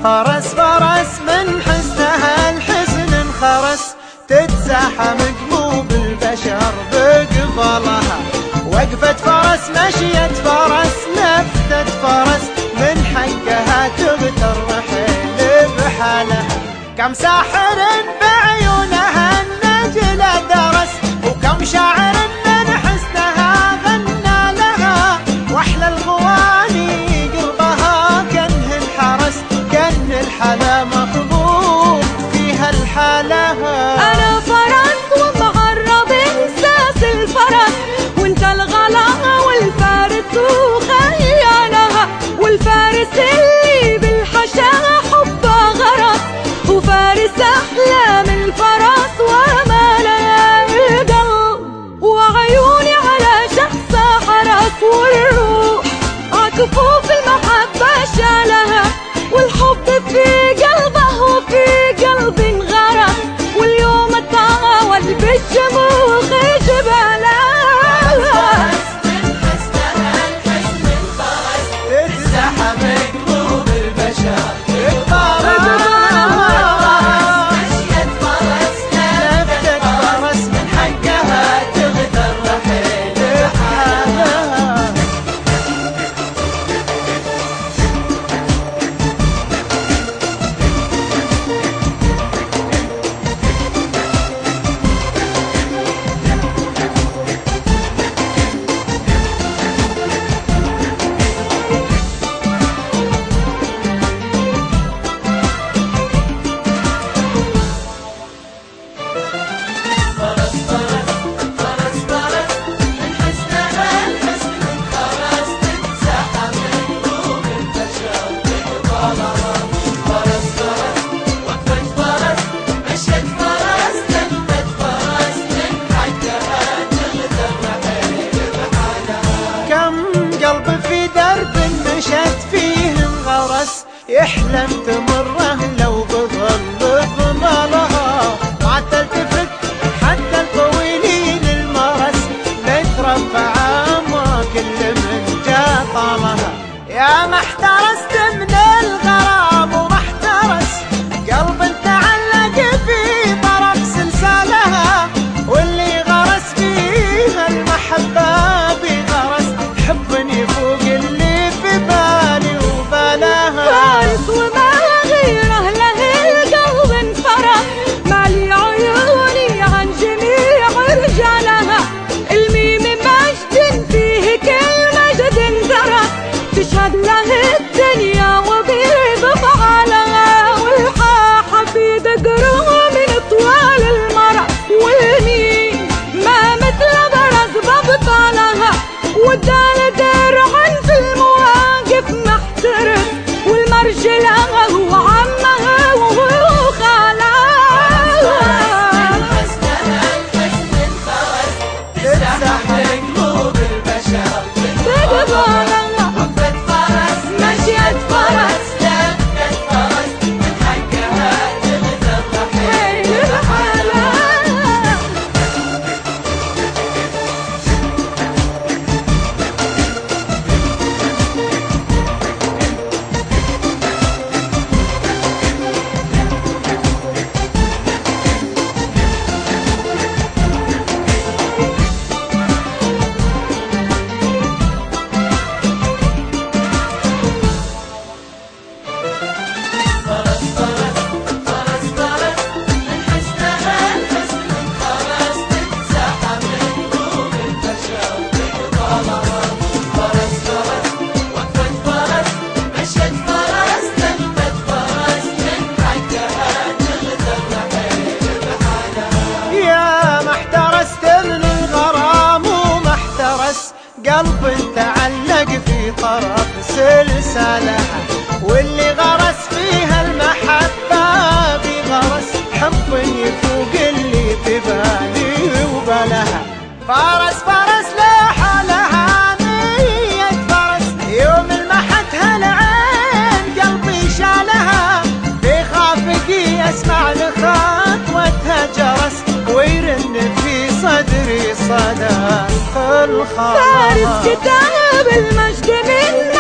فرس فرس من حسنها الحسن انخرس، تتزاحم قلوب البشر بقبلها. وقفة فرس مشية فرس لفتة فرس، من حقها تغتر رحيل بحالها. كم ساحر بعيونها النجلة درس، وكم شاعر من حسنها غنى لها. واحلى الغواني قلبها كنه الحرس، كنه الحلا مخبوط فيها الحالها. انا فرس ومعرب انساس الفرس، وانت الغلا والفارس وخيالها. والفارس اللي بالحشا حبه غرس، وفارس احلام الفرس وامالها القلب. وعيوني على شخصها حرس، والروح عكفوف المحبه شالها. والحب في قلبه وفي قلب انغرس، واليوم تطاول بالشموخ جبالها. من حسنها الحسن انخرس، تتزاحم قلوب البشر بقبلها. مشية فرس لفتة فرس، من حقها تغتر رحيل بحالها. يحلم تمره لو بظل ظلالها. ما تلتفت حتى الطويلين المرس، لترفع ما كل من جا طالها. يا ما احترست من الغرام وما احترس، قلب تعلق في طرف سلسالها. واللي غرس فيها المحبة بغرس، حب يفوق اللي في بالي وبالها. فارس وما غيره له القلب انفرس، مالي عيوني عن جميع رجالها. الميم مجد فيه كل مجد درس، تشهد له الدنيا وبيض فعالها. والحاحة في دقره من طوال المرس، والميم ما مثل برز ببطالها. والدال درعا في المواقف محترس، والمرجلة هو عمها وهو خالها. من حسنها الحسن انخرس، تتزاحم قلوب البشر بقبلها. وقفة فرس مشية فرس لفتة فرس، من حقها تغتر رحيل بحالها. قلب تعلق في طرف سلسلها. واللي غرس فيها المحبة بغرس، حب يفوق اللي في بالي وبالها. فرس فرس لحالها 100 فرس، يوم المحتها العين قلبي شالها. بخافقي اسمع لخطوتها جرس، ويرن في صدري صدى الخلاص. فارس كتاب المجد من